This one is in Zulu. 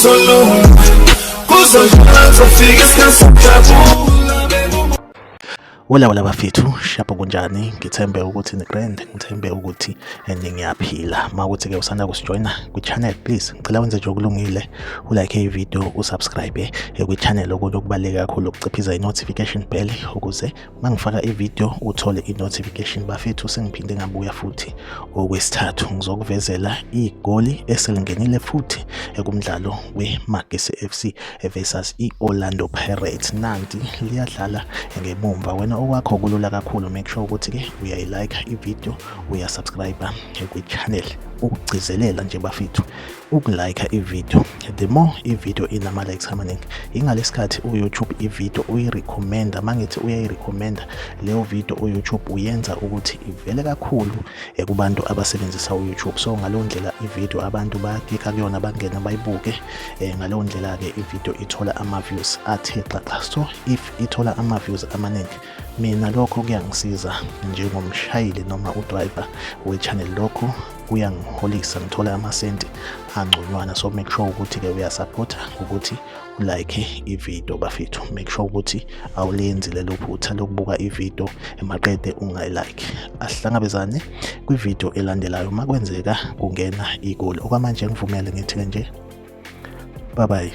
kuzolunga, kuzolunga, sofika isikhathi sokujabula. Wala bafethu, shapho kunjani? Ngithembe ukuthi nigrand, ngithembe ukuthi ningiyaphila. Mawukuthi ke usanda kusijoyina kwi-channel, please ngicela wenze nje okulungile, ulike i-video, usubscribe kwi-channel ukuthi okubaluleke kakhulu ukuciphiza i-notification bell ukuze mangifaka i-video uthole i-notification. Bafethu sengiphinde ngabuya futhi okwesithathu ngizokuvezela igoli eselingenile futhi kumdlalo we-Magesi FC versus i-Orlando Pirates. Nanti liyadlala ngemumva. Wena okwakho kulula kakhulu, make sure ukuthi ke uyayilike i-video, uyasubscribe kwi-channel, ukugcizelela nje bafethu ukulike i-video. The more i-video inama likes amaningi, ingalesikhathi u-YouTube i-video uyirecommenda. Mangithi uyayirecommenda leyo video u-YouTube uyenza ukuthi ivele kakhulu kubantu abasebenzisa u-YouTube. So ngaleyo ndlela i-video abantu bayaklikha kuyona, bangena bayibuke. Ngaleyo ndlela ke i-video ithola ama-views athe xaxa. So if ithola ama-views amaningi, mina lokho kuyangisiza njengomshayeli noma udriver we-channel. Lokho kuyangiholisa, ngithola amasenti angconywana. So make sure ukuthi ke uyasupporta ukuthi ulike i-video bafethu. Make sure ukuthi awulenzi lelo phutha lokubuka i-video emaqede ungayilike. Asihlangabezane kwi-video elandelayo makwenzeka kungena igoli. Okwamanje ngivumele ngithi nje bye bye.